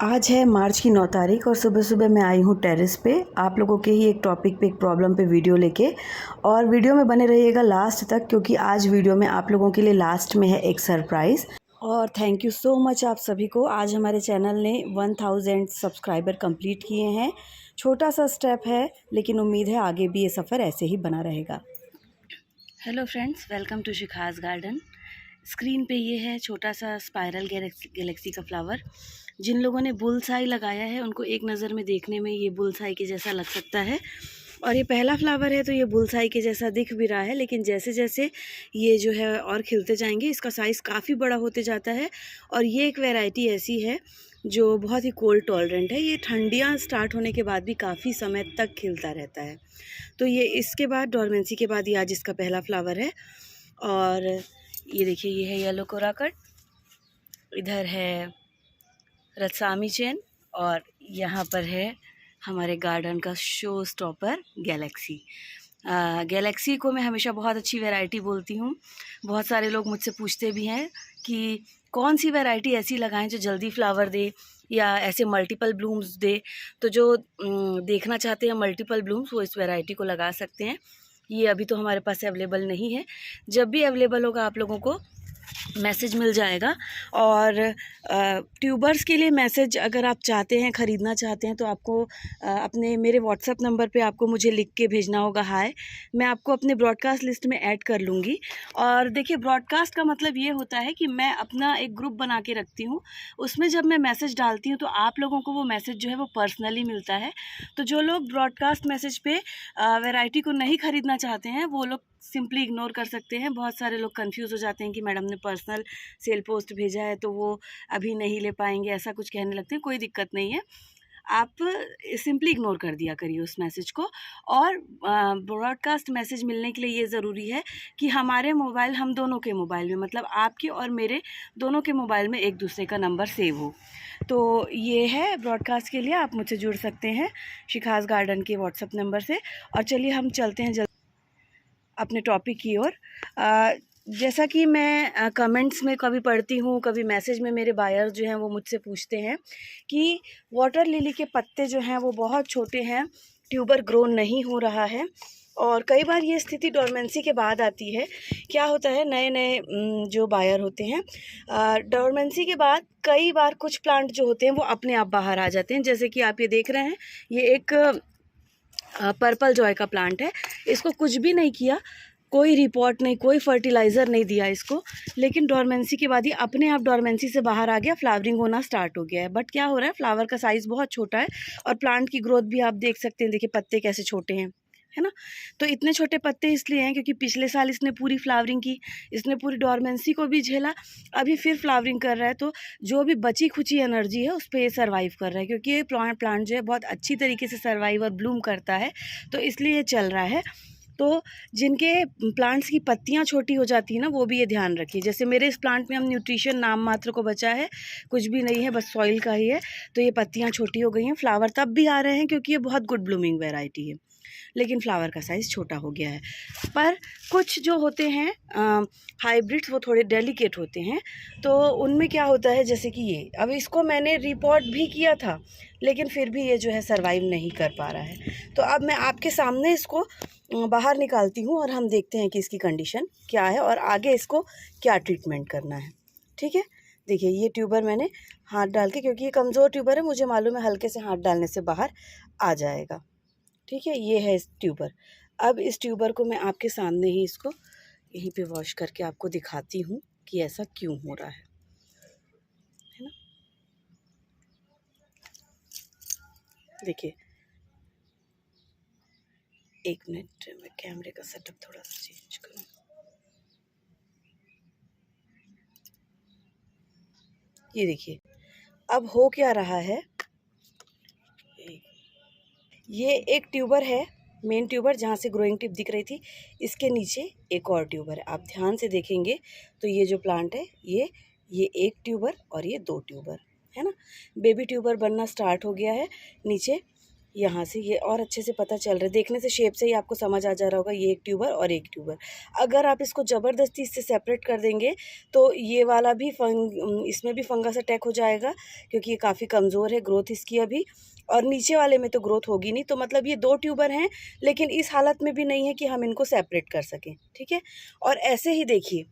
आज है मार्च की 9 तारीख और सुबह सुबह मैं आई हूँ टेरेस पे आप लोगों के ही एक टॉपिक पे एक प्रॉब्लम पे वीडियो लेके। और वीडियो में बने रहिएगा लास्ट तक, क्योंकि आज वीडियो में आप लोगों के लिए लास्ट में है एक सरप्राइज़। और थैंक यू सो मच आप सभी को। आज हमारे चैनल ने 1000 सब्सक्राइबर कंप्लीट किए हैं। छोटा सा स्टेप है, लेकिन उम्मीद है आगे भी ये सफ़र ऐसे ही बना रहेगा। Hello friends, welcome to Shikha's garden. Screen पे ये है छोटा सा स्पाइरल गैलेक्सी का फ्लावर। जिन लोगों ने बुलसाई लगाया है उनको एक नज़र में देखने में ये बुलसाई के जैसा लग सकता है, और ये पहला फ्लावर है तो ये बुलसाई के जैसा दिख भी रहा है। लेकिन जैसे जैसे ये जो है और खिलते जाएंगे इसका साइज़ काफ़ी बड़ा होते जाता है। और ये एक वैरायटी ऐसी है जो बहुत ही कोल्ड टॉलरेंट है। ये ठंडियाँ स्टार्ट होने के बाद भी काफ़ी समय तक खिलता रहता है। तो ये इसके बाद डॉर्मेंसी के बाद ये आज इसका पहला फ्लावर है। और ये देखिए, ये है येलो कोराकट, इधर है रत्सामी चेन, और यहाँ पर है हमारे गार्डन का शो स्टॉपर गैलेक्सी। गैलेक्सी को मैं हमेशा बहुत अच्छी वैरायटी बोलती हूँ। बहुत सारे लोग मुझसे पूछते भी हैं कि कौन सी वैरायटी ऐसी लगाएं जो जल्दी फ्लावर दे या ऐसे मल्टीपल ब्लूम्स दे। तो जो देखना चाहते हैं मल्टीपल ब्लूम्स वो इस वैरायटी को लगा सकते हैं। ये अभी तो हमारे पास अवेलेबल नहीं है, जब भी अवेलेबल होगा आप लोगों को मैसेज मिल जाएगा। और ट्यूबर्स के लिए मैसेज अगर आप चाहते हैं, ख़रीदना चाहते हैं, तो आपको अपने मेरे व्हाट्सएप नंबर पे आपको मुझे लिख के भेजना होगा हाय। मैं आपको अपने ब्रॉडकास्ट लिस्ट में ऐड कर लूँगी। और देखिए, ब्रॉडकास्ट का मतलब ये होता है कि मैं अपना एक ग्रुप बना के रखती हूँ, उसमें जब मैं मैसेज डालती हूँ तो आप लोगों को वो मैसेज जो है वो पर्सनली मिलता है। तो जो लोग ब्रॉडकास्ट मैसेज पे वैरायटी को नहीं ख़रीदना चाहते हैं वो लोग सिंपली इग्नोर कर सकते हैं। बहुत सारे लोग कंफ्यूज हो जाते हैं कि मैडम ने पर्सनल सेल पोस्ट भेजा है तो वो अभी नहीं ले पाएंगे, ऐसा कुछ कहने लगते हैं। कोई दिक्कत नहीं है, आप सिंपली इग्नोर कर दिया करिए उस मैसेज को। और ब्रॉडकास्ट मैसेज मिलने के लिए ये ज़रूरी है कि हमारे मोबाइल, हम दोनों के मोबाइल में, मतलब आपके और मेरे दोनों के मोबाइल में एक दूसरे का नंबर सेव हो। तो ये है ब्रॉडकास्ट के लिए, आप मुझसे जुड़ सकते हैं शिखास गार्डन के व्हाट्सएप नंबर से। और चलिए हम चलते हैं अपने टॉपिक की ओर। जैसा कि मैं कमेंट्स में कभी पढ़ती हूँ, कभी मैसेज में मेरे बायर जो हैं वो मुझसे पूछते हैं कि वाटर लिली के पत्ते जो हैं वो बहुत छोटे हैं, ट्यूबर ग्रो नहीं हो रहा है। और कई बार ये स्थिति डोरमेंसी के बाद आती है। क्या होता है, नए नए जो बायर होते हैं, डोरमेंसी के बाद कई बार कुछ प्लांट जो होते हैं वो अपने आप बाहर आ जाते हैं। जैसे कि आप ये देख रहे हैं, ये एक पर्पल जॉय का प्लांट है। इसको कुछ भी नहीं किया, कोई रिपोर्ट नहीं, कोई फर्टिलाइज़र नहीं दिया इसको, लेकिन डोरमेंसी के बाद ही अपने आप डोरमेंसी से बाहर आ गया, फ्लावरिंग होना स्टार्ट हो गया है। बट क्या हो रहा है, फ्लावर का साइज़ बहुत छोटा है और प्लांट की ग्रोथ भी आप देख सकते हैं। देखिए पत्ते कैसे छोटे हैं, है ना। तो इतने छोटे पत्ते इसलिए हैं क्योंकि पिछले साल इसने पूरी फ्लावरिंग की, इसने पूरी डोरमेंसी को भी झेला, अभी फिर फ्लावरिंग कर रहा है। तो जो भी बची खुची एनर्जी है उस पर ये सर्वाइव कर रहा है, क्योंकि ये प्लांट जो है बहुत अच्छी तरीके से सर्वाइव और ब्लूम करता है, तो इसलिए ये चल रहा है। तो जिनके प्लांट्स की पत्तियां छोटी हो जाती है ना, वो भी ये ध्यान रखिए। जैसे मेरे इस प्लांट में हम न्यूट्रिशन नाम मात्र को बचा है, कुछ भी नहीं है, बस सॉइल का ही है। तो ये पत्तियां छोटी हो गई हैं, फ्लावर तब भी आ रहे हैं क्योंकि ये बहुत गुड ब्लूमिंग वैरायटी है, लेकिन फ्लावर का साइज़ छोटा हो गया है। पर कुछ जो होते हैं हाइब्रिड्स, वो थोड़े डेलिकेट होते हैं। तो उनमें क्या होता है, जैसे कि ये, अब इसको मैंने रिपोर्ट भी किया था, लेकिन फिर भी ये जो है सर्वाइव नहीं कर पा रहा है। तो अब मैं आपके सामने इसको बाहर निकालती हूँ और हम देखते हैं कि इसकी कंडीशन क्या है और आगे इसको क्या ट्रीटमेंट करना है। ठीक है, देखिए ये ट्यूबर मैंने हाथ डाल के, क्योंकि ये कमज़ोर ट्यूबर है, मुझे मालूम है हल्के से हाथ डालने से बाहर आ जाएगा। ठीक है, ये है इस ट्यूबर। अब इस ट्यूबर को मैं आपके सामने ही इसको यहीं पे वॉश करके आपको दिखाती हूँ कि ऐसा क्यों हो रहा है ना। देखिए, एक मिनट, मैं कैमरे का सेटअप थोड़ा सा चेंज करूँ। ये देखिए अब हो क्या रहा है। ये एक ट्यूबर है, मेन ट्यूबर जहाँ से ग्रोइंग टिप दिख रही थी, इसके नीचे एक और ट्यूबर है। आप ध्यान से देखेंगे तो ये जो प्लांट है, ये एक ट्यूबर और ये दो ट्यूबर है ना। बेबी ट्यूबर बनना स्टार्ट हो गया है नीचे। यहाँ से ये और अच्छे से पता चल रहा है, देखने से शेप से ही आपको समझ आ जा रहा होगा ये एक ट्यूबर और एक ट्यूबर। अगर आप इसको ज़बरदस्ती इससे सेपरेट कर देंगे तो ये वाला भी इसमें भी फंगस अटैक हो जाएगा, क्योंकि ये काफ़ी कमज़ोर है ग्रोथ इसकी अभी, और नीचे वाले में तो ग्रोथ होगी नहीं। तो मतलब ये 2 ट्यूबर हैं, लेकिन इस हालत में भी नहीं है कि हम इनको सेपरेट कर सकें, ठीक है। और ऐसे ही देखिए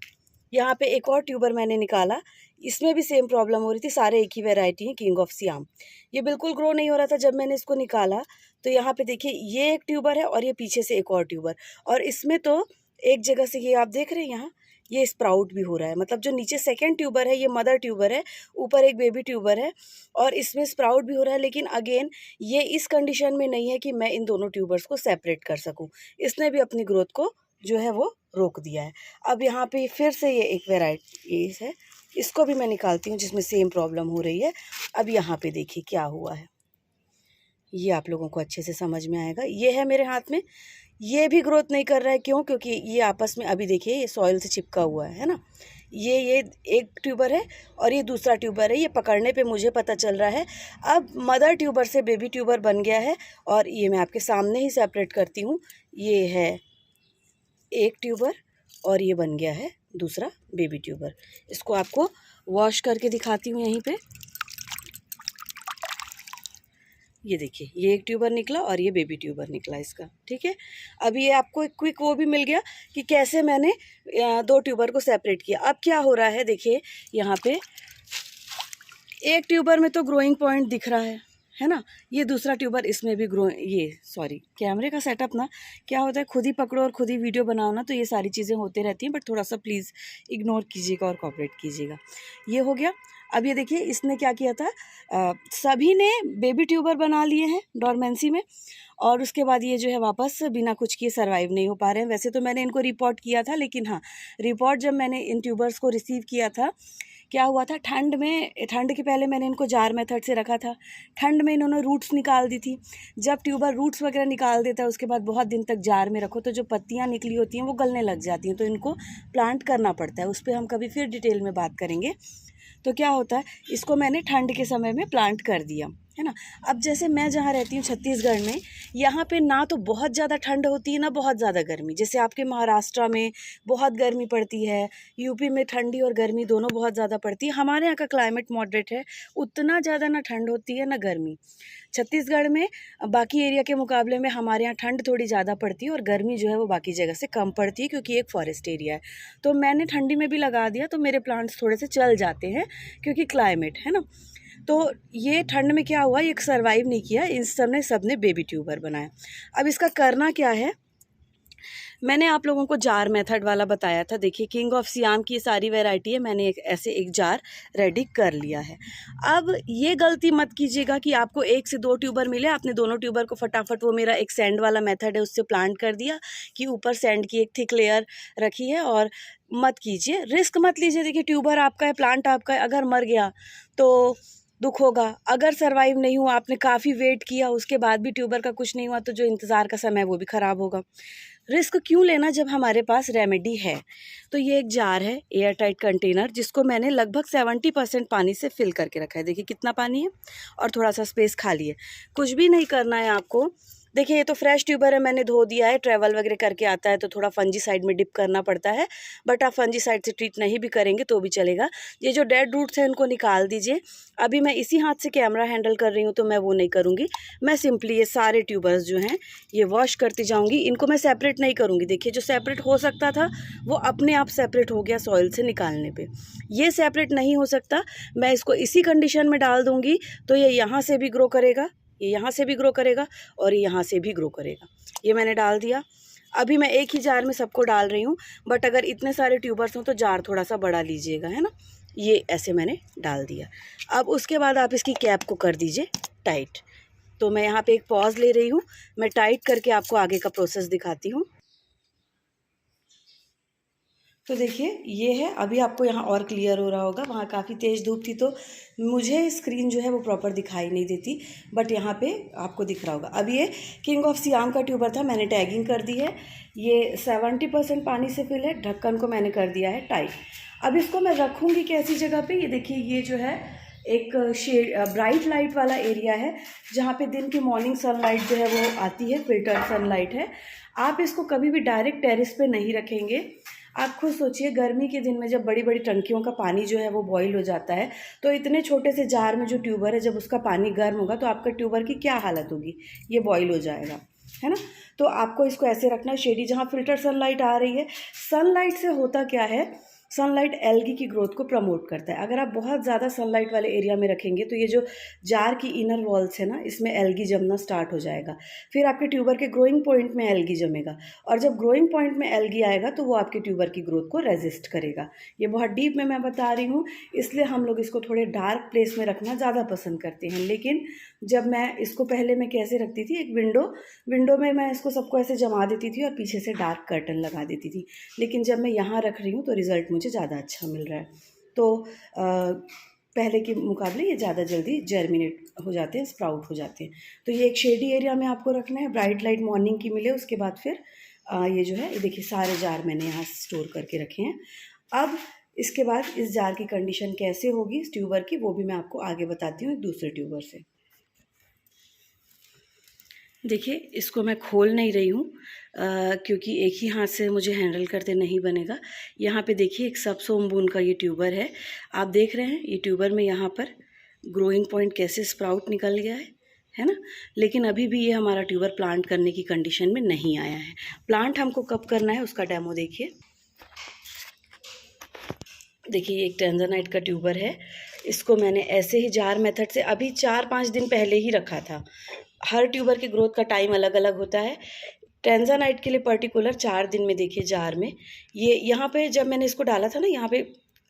यहाँ पे एक और ट्यूबर मैंने निकाला, इसमें भी सेम प्रॉब्लम हो रही थी। सारे एक ही वैरायटी हैं, किंग ऑफ सियाम। ये बिल्कुल ग्रो नहीं हो रहा था जब मैंने इसको निकाला। तो यहाँ पे देखिए ये एक ट्यूबर है और ये पीछे से एक और ट्यूबर, और इसमें तो एक जगह से ये आप देख रहे हैं यहाँ ये स्प्राउट भी हो रहा है। मतलब जो नीचे सेकेंड ट्यूबर है ये मदर ट्यूबर है, ऊपर एक बेबी ट्यूबर है और इसमें स्प्राउट भी हो रहा है। लेकिन अगेन ये इस कंडीशन में नहीं है कि मैं इन दोनों ट्यूबर्स को सेपरेट कर सकूँ। इसने भी अपनी ग्रोथ को जो है वो रोक दिया है। अब यहाँ पे फिर से ये एक वेराइटी है, इसको भी मैं निकालती हूँ जिसमें सेम प्रॉब्लम हो रही है। अब यहाँ पे देखिए क्या हुआ है, ये आप लोगों को अच्छे से समझ में आएगा। ये है मेरे हाथ में, ये भी ग्रोथ नहीं कर रहा है। क्यों? क्योंकि ये आपस में अभी देखिए ये सॉइल से चिपका हुआ है ना। ये एक ट्यूबर है और ये दूसरा ट्यूबर है। ये पकड़ने पे मुझे पता चल रहा है अब मदर ट्यूबर से बेबी ट्यूबर बन गया है। और ये मैं आपके सामने ही सेपरेट करती हूँ। ये है एक ट्यूबर और ये बन गया है दूसरा बेबी ट्यूबर। इसको आपको वॉश करके दिखाती हूँ यहीं पे। ये देखिए ये एक ट्यूबर निकला और ये बेबी ट्यूबर निकला इसका, ठीक है। अब ये आपको एक क्विक वो भी मिल गया कि कैसे मैंने 2 ट्यूबर को सेपरेट किया। अब क्या हो रहा है देखिए, यहाँ पे एक ट्यूबर में तो ग्रोइंग पॉइंट दिख रहा है ना। ये दूसरा ट्यूबर इसमें भी कैमरे का सेटअप ना क्या होता है, खुद ही पकड़ो और खुद ही वीडियो बनाओ ना, तो ये सारी चीज़ें होती रहती हैं। बट थोड़ा सा प्लीज़ इग्नोर कीजिएगा और कोऑपरेट कीजिएगा। ये हो गया। अब ये देखिए इसने क्या किया था, सभी ने बेबी ट्यूबर बना लिए हैं डॉर्मेंसी में, और उसके बाद ये जो है वापस बिना कुछ किए सर्वाइव नहीं हो पा रहे हैं। वैसे तो मैंने इनको रिपोर्ट किया था, लेकिन हाँ, रिपोर्ट जब मैंने इन ट्यूबर्स को रिसीव किया था, क्या हुआ था, ठंड के पहले मैंने इनको जार मेथड से रखा था। ठंड में इन्होंने रूट्स निकाल दी थी। जब ट्यूबर रूट्स वगैरह निकाल देता है उसके बाद बहुत दिन तक जार में रखो तो जो पत्तियां निकली होती हैं वो गलने लग जाती हैं, तो इनको प्लांट करना पड़ता है। उस पर हम कभी फिर डिटेल में बात करेंगे। तो क्या होता है, इसको मैंने ठंड के समय में प्लांट कर दिया, है ना। अब जैसे मैं जहाँ रहती हूँ छत्तीसगढ़ में, यहाँ पे ना तो बहुत ज़्यादा ठंड होती है ना बहुत ज़्यादा गर्मी। जैसे आपके महाराष्ट्र में बहुत गर्मी पड़ती है, यूपी में ठंडी और गर्मी दोनों बहुत ज़्यादा पड़ती है। हमारे यहाँ का क्लाइमेट मॉडरेट है, उतना ज़्यादा ना ठंड होती है ना गर्मी। छत्तीसगढ़ में बाकी एरिया के मुकाबले में हमारे यहाँ ठंड थोड़ी ज़्यादा पड़ती है और गर्मी जो है वो बाकी जगह से कम पड़ती है, क्योंकि एक फॉरेस्ट एरिया है। तो मैंने ठंडी में भी लगा दिया तो मेरे प्लांट्स थोड़े से चल जाते हैं, क्योंकि क्लाइमेट है ना। तो ये ठंड में क्या हुआ, ये सर्वाइव नहीं किया, इन सबने बेबी ट्यूबर बनाया। अब इसका करना क्या है, मैंने आप लोगों को जार मेथड वाला बताया था। देखिए किंग ऑफ सियाम की सारी वैरायटी है, मैंने एक जार रेडी कर लिया है। अब ये गलती मत कीजिएगा कि आपको 1 से 2 ट्यूबर मिले, आपने दोनों ट्यूबर को फटाफट, वो मेरा एक सैंड वाला मेथड है उससे प्लांट कर दिया कि ऊपर सैंड की एक थिक लेयर रखी है। और मत कीजिए, रिस्क मत लीजिए। देखिए ट्यूबर आपका है, प्लांट आपका है, अगर मर गया तो दुख होगा। अगर सर्वाइव नहीं हुआ, आपने काफ़ी वेट किया उसके बाद भी ट्यूबर का कुछ नहीं हुआ, तो जो इंतज़ार का समय है वो भी ख़राब होगा। रिस्क क्यों लेना जब हमारे पास रेमेडी है। तो ये एक जार है, एयर टाइट कंटेनर, जिसको मैंने लगभग 70% पानी से फिल करके रखा है। देखिए कितना पानी है और थोड़ा सा स्पेस खाली है। कुछ भी नहीं करना है आपको। देखिए ये तो फ्रेश ट्यूबर है, मैंने धो दिया है। ट्रैवल वगैरह करके आता है तो थोड़ा फंजीसाइड में डिप करना पड़ता है, बट आप फंजीसाइड से ट्रीट नहीं भी करेंगे तो भी चलेगा। ये जो डेड रूट्स हैं इनको निकाल दीजिए। अभी मैं इसी हाथ से कैमरा हैंडल कर रही हूँ तो मैं वो नहीं करूँगी। मैं सिंपली ये सारे ट्यूबर्स जो हैं ये वॉश करती जाऊँगी। इनको मैं सेपरेट नहीं करूँगी। देखिए जो सेपरेट हो सकता था वो अपने आप सेपरेट हो गया सॉइल से निकालने पर। ये सेपरेट नहीं हो सकता। मैं इसको इसी कंडीशन में डाल दूँगी तो ये यहाँ से भी ग्रो करेगा, ये यहाँ से भी ग्रो करेगा और यहाँ से भी ग्रो करेगा। ये मैंने डाल दिया। अभी मैं एक ही जार में सबको डाल रही हूँ, बट अगर इतने सारे ट्यूबर्स हों तो जार थोड़ा सा बड़ा लीजिएगा, है ना। ये ऐसे मैंने डाल दिया। अब उसके बाद आप इसकी कैप को कर दीजिए टाइट। तो मैं यहाँ पे एक पॉज ले रही हूँ, मैं टाइट करके आपको आगे का प्रोसेस दिखाती हूँ। तो देखिए ये है, अभी आपको यहाँ और क्लियर हो रहा होगा। वहाँ काफ़ी तेज़ धूप थी तो मुझे स्क्रीन जो है वो प्रॉपर दिखाई नहीं देती, बट यहाँ पे आपको दिख रहा होगा। अब ये किंग ऑफ सियाम का ट्यूबर था, मैंने टैगिंग कर दी है। ये 70% पानी से फिल है। ढक्कन को मैंने कर दिया है टाइट। अब इसको मैं रखूँगी कैसी जगह पे, ये देखिए ये जो है एक शेड ब्राइट लाइट वाला एरिया है जहाँ पे दिन की मॉर्निंग सनलाइट जो है वो आती है, फिल्टर्ड सनलाइट है। आप इसको कभी भी डायरेक्ट टेरेस पे नहीं रखेंगे। आप खुद सोचिए, गर्मी के दिन में जब बड़ी बड़ी टंकियों का पानी जो है वो बॉईल हो जाता है, तो इतने छोटे से जार में जो ट्यूबर है, जब उसका पानी गर्म होगा तो आपका ट्यूबर की क्या हालत होगी, ये बॉईल हो जाएगा, है ना। तो आपको इसको ऐसे रखना है शेडी, जहाँ फिल्टर सनलाइट आ रही है। सनलाइट से होता क्या है, सनलाइट एल्गी की ग्रोथ को प्रमोट करता है। अगर आप बहुत ज़्यादा सनलाइट वाले एरिया में रखेंगे तो ये जो जार की इनर वॉल्स है ना, इसमें एल्गी जमना स्टार्ट हो जाएगा। फिर आपके ट्यूबर के ग्रोइंग पॉइंट में एल्गी जमेगा, और जब ग्रोइंग पॉइंट में एल्गी आएगा तो वो आपके ट्यूबर की ग्रोथ को रेजिस्ट करेगा। ये बहुत डीप में मैं बता रही हूँ, इसलिए हम लोग इसको थोड़े डार्क प्लेस में रखना ज़्यादा पसंद करते हैं। लेकिन जब मैं इसको पहले मैं कैसे रखती थी, एक विंडो में मैं इसको सबको ऐसे जमा देती थी और पीछे से डार्क कर्टन लगा देती थी। लेकिन जब मैं यहाँ रख रही हूँ तो रिज़ल्ट मुझे ज़्यादा अच्छा मिल रहा है। तो पहले के मुकाबले ये ज़्यादा जल्दी जर्मिनेट हो जाते हैं, स्प्राउट हो जाते हैं। तो ये एक शेडी एरिया में आपको रखना है, ब्राइट लाइट मॉर्निंग की मिले। उसके बाद फिर ये जो है, ये देखिए सारे जार मैंने यहाँ स्टोर करके रखे हैं। अब इसके बाद इस जार की कंडीशन कैसे होगी इस ट्यूबर की, वो भी मैं आपको आगे बताती हूँ एक दूसरे ट्यूबर से। देखिए, इसको मैं खोल नहीं रही हूँ क्योंकि एक ही हाथ से मुझे हैंडल करते नहीं बनेगा। यहाँ पे देखिए एक सब सोमबून का ये ट्यूबर है। आप देख रहे हैं ये ट्यूबर में यहाँ पर ग्रोइंग पॉइंट कैसे स्प्राउट निकल गया है ना। लेकिन अभी भी ये हमारा ट्यूबर प्लांट करने की कंडीशन में नहीं आया है। प्लांट हमको कब करना है उसका डेमो देखिए। देखिए एक टेंजरनाइट का ट्यूबर है, इसको मैंने ऐसे ही जार मेथड से अभी 4-5 दिन पहले ही रखा था। हर ट्यूबर की ग्रोथ का टाइम अलग अलग होता है। टेंजरनाइट के लिए पर्टिकुलर 4 दिन में देखिए जार में ये यहाँ पे जब मैंने इसको डाला था ना, यहाँ पे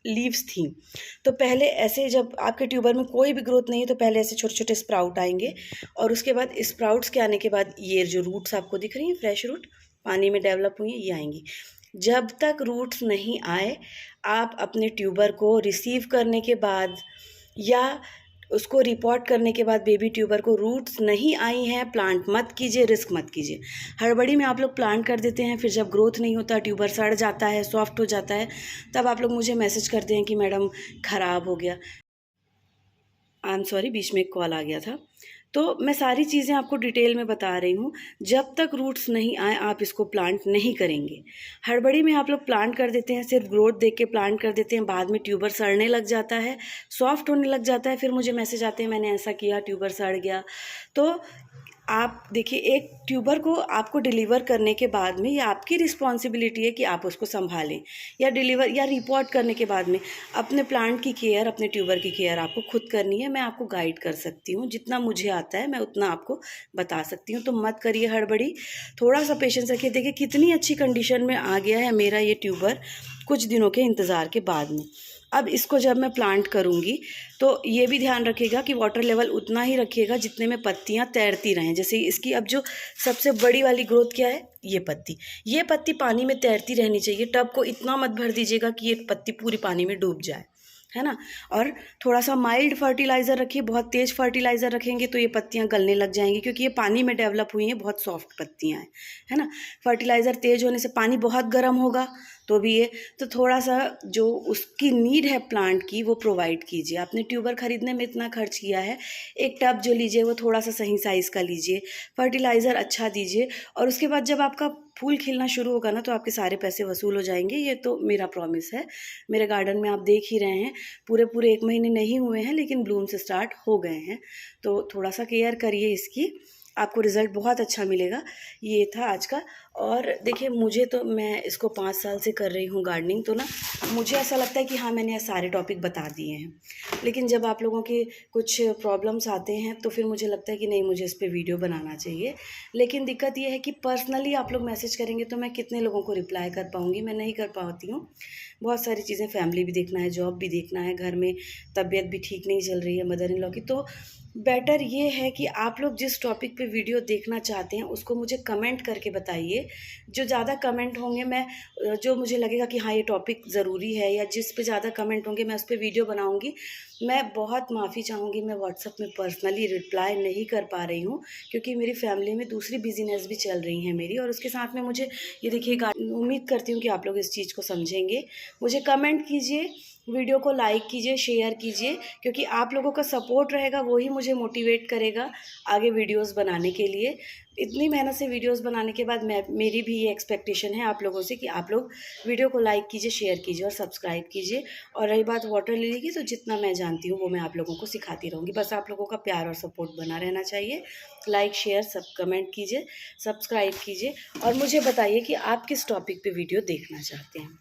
लीव्स थी। तो पहले ऐसे जब आपके ट्यूबर में कोई भी ग्रोथ नहीं है तो पहले ऐसे छोटे छोटे स्प्राउट आएंगे, और उसके बाद स्प्राउट्स के आने के बाद ये जो रूट्स आपको दिख रही हैं, फ्रेश रूट पानी में डेवलप हुई हैं, ये आएंगी। जब तक रूट्स नहीं आए, आप अपने ट्यूबर को रिसीव करने के बाद या उसको रिपोर्ट करने के बाद बेबी ट्यूबर को रूट्स नहीं आई हैं, प्लांट मत कीजिए, रिस्क मत कीजिए। हड़बड़ी में आप लोग प्लांट कर देते हैं, फिर जब ग्रोथ नहीं होता, ट्यूबर सड़ जाता है, सॉफ्ट हो जाता है, तब आप लोग मुझे मैसेज करते हैं कि मैडम ख़राब हो गया। आई एम सॉरी, बीच में एक कॉल आ गया था। तो मैं सारी चीज़ें आपको डिटेल में बता रही हूँ। जब तक रूट्स नहीं आए आप इसको प्लांट नहीं करेंगे। हड़बड़ी में आप लोग प्लांट कर देते हैं, सिर्फ ग्रोथ देख के प्लांट कर देते हैं, बाद में ट्यूबर सड़ने लग जाता है, सॉफ्ट होने लग जाता है, फिर मुझे मैसेज आते हैं मैंने ऐसा किया, ट्यूबर सड़ गया। तो आप देखिए, एक ट्यूबर को आपको डिलीवर करने के बाद में ये आपकी रिस्पॉन्सिबिलिटी है कि आप उसको संभालें, या डिलीवर या रिपोर्ट करने के बाद में अपने प्लांट की केयर, अपने ट्यूबर की केयर आपको खुद करनी है। मैं आपको गाइड कर सकती हूँ, जितना मुझे आता है मैं उतना आपको बता सकती हूँ। तो मत करिए हड़बड़ी, थोड़ा सा पेशेंस रखिए। देखिए कितनी अच्छी कंडीशन में आ गया है मेरा ये ट्यूबर कुछ दिनों के इंतज़ार के बाद में। अब इसको जब मैं प्लांट करूँगी तो ये भी ध्यान रखिएगा कि वाटर लेवल उतना ही रखिएगा जितने में पत्तियाँ तैरती रहें। जैसे इसकी अब जो सबसे बड़ी वाली ग्रोथ क्या है, ये पत्ती पानी में तैरती रहनी चाहिए। टब को इतना मत भर दीजिएगा कि ये पत्ती पूरी पानी में डूब जाए, है ना। और थोड़ा सा माइल्ड फर्टिलाइज़र रखिए। बहुत तेज़ फर्टिलाइज़र रखेंगे तो ये पत्तियाँ गलने लग जाएंगी, क्योंकि ये पानी में डेवलप हुई हैं, बहुत सॉफ्ट पत्तियाँ हैं, है ना। फर्टिलाइज़र तेज़ होने से, पानी बहुत गर्म होगा तो भी ये, तो थोड़ा सा जो उसकी नीड है प्लांट की वो प्रोवाइड कीजिए। आपने ट्यूबर ख़रीदने में इतना खर्च किया है, एक टब जो लीजिए वो थोड़ा सा सही साइज़ का लीजिए, फर्टिलाइज़र अच्छा दीजिए, और उसके बाद जब आपका फूल खिलना शुरू होगा ना तो आपके सारे पैसे वसूल हो जाएंगे। ये तो मेरा प्रॉमिस है। मेरे गार्डन में आप देख ही रहे हैं, पूरे 1 महीने नहीं हुए हैं लेकिन ब्लूम्स स्टार्ट हो गए हैं। तो थोड़ा सा केयर करिए इसकी, आपको रिज़ल्ट बहुत अच्छा मिलेगा। ये था आज का। और देखिए मुझे तो, मैं इसको 5 साल से कर रही हूँ गार्डनिंग, तो ना मुझे ऐसा लगता है कि हाँ मैंने सारे टॉपिक बता दिए हैं। लेकिन जब आप लोगों के कुछ प्रॉब्लम्स आते हैं तो फिर मुझे लगता है कि नहीं, मुझे इस पे वीडियो बनाना चाहिए। लेकिन दिक्कत ये है कि पर्सनली आप लोग मैसेज करेंगे तो मैं कितने लोगों को रिप्लाई कर पाऊँगी, मैं नहीं कर पाती हूँ। बहुत सारी चीज़ें, फैमिली भी देखना है, जॉब भी देखना है, घर में तबीयत भी ठीक नहीं चल रही है मदर इन लॉ की। तो बेटर ये है कि आप लोग जिस टॉपिक पे वीडियो देखना चाहते हैं उसको मुझे कमेंट करके बताइए। जो ज़्यादा कमेंट होंगे, मैं जो मुझे लगेगा कि हाँ ये टॉपिक ज़रूरी है, या जिस पे ज़्यादा कमेंट होंगे मैं उस पर वीडियो बनाऊंगी। मैं बहुत माफ़ी चाहूँगी, मैं व्हाट्सएप में पर्सनली रिप्लाई नहीं कर पा रही हूँ क्योंकि मेरी फैमिली में दूसरी बिजीनेस भी चल रही हैं मेरी, और उसके साथ में मुझे ये देखिए, उम्मीद करती हूँ कि आप लोग इस चीज़ को समझेंगे। मुझे कमेंट कीजिए वीडियो को लाइक कीजिए, शेयर कीजिए, क्योंकि आप लोगों का सपोर्ट रहेगा वो ही मुझे मोटिवेट करेगा आगे वीडियोस बनाने के लिए। इतनी मेहनत से वीडियोस बनाने के बाद मेरी भी ये एक्सपेक्टेशन है आप लोगों से कि आप लोग वीडियो को लाइक कीजिए, शेयर कीजिए और सब्सक्राइब कीजिए। और रही बात वाटर लिली की, तो जितना मैं जानती हूँ वो मैं आप लोगों को सिखाती रहूँगी। बस आप लोगों का प्यार और सपोर्ट बना रहना चाहिए। लाइक, शेयर, सब कमेंट कीजिए, सब्सक्राइब कीजिए और मुझे बताइए कि आप किस टॉपिक पे वीडियो देखना चाहते हैं।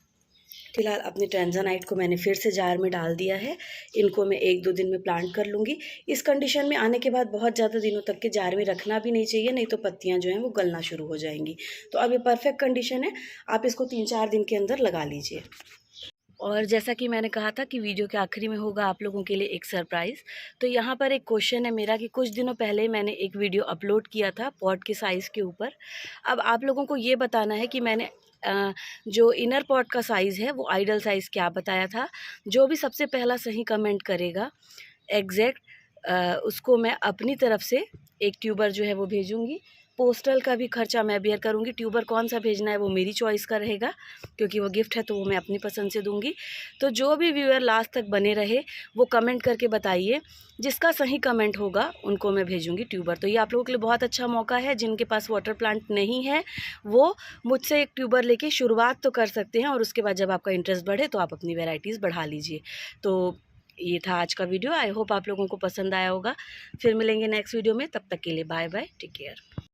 फिलहाल अपनी टेंजानाइट को मैंने फिर से जार में डाल दिया है। इनको मैं 1-2 दिन में प्लांट कर लूँगी। इस कंडीशन में आने के बाद बहुत ज़्यादा दिनों तक के जार में रखना भी नहीं चाहिए, नहीं तो पत्तियाँ जो हैं वो गलना शुरू हो जाएंगी। तो अब ये परफेक्ट कंडीशन है, आप इसको 3-4 दिन के अंदर लगा लीजिए। और जैसा कि मैंने कहा था कि वीडियो के आखिरी में होगा आप लोगों के लिए एक सरप्राइज़। तो यहाँ पर एक क्वेश्चन है मेरा कि कुछ दिनों पहले मैंने एक वीडियो अपलोड किया था पॉट के साइज़ के ऊपर। अब आप लोगों को ये बताना है कि मैंने जो इनर पॉट का साइज़ है वो आइडल साइज़ क्या बताया था। जो भी सबसे पहला सही कमेंट करेगा एग्जैक्ट, उसको मैं अपनी तरफ से एक ट्यूबर जो है वो भेजूँगी। पोस्टल का भी खर्चा मैं बेयर करूँगी। ट्यूबर कौन सा भेजना है वो मेरी चॉइस का रहेगा, क्योंकि वो गिफ्ट है तो वो मैं अपनी पसंद से दूँगी। तो जो भी व्यूअर लास्ट तक बने रहे वो कमेंट करके बताइए, जिसका सही कमेंट होगा उनको मैं भेजूँगी ट्यूबर। तो ये आप लोगों के लिए बहुत अच्छा मौका है। जिनके पास वाटर प्लांट नहीं है वो मुझसे एक ट्यूबर लेके शुरुआत तो कर सकते हैं, और उसके बाद जब आपका इंटरेस्ट बढ़े तो आप अपनी वेराइटीज़ बढ़ा लीजिए। तो ये था आज का वीडियो। आई होप आप लोगों को पसंद आया होगा। फिर मिलेंगे नेक्स्ट वीडियो में, तब तक के लिए बाय बाय, टेक केयर।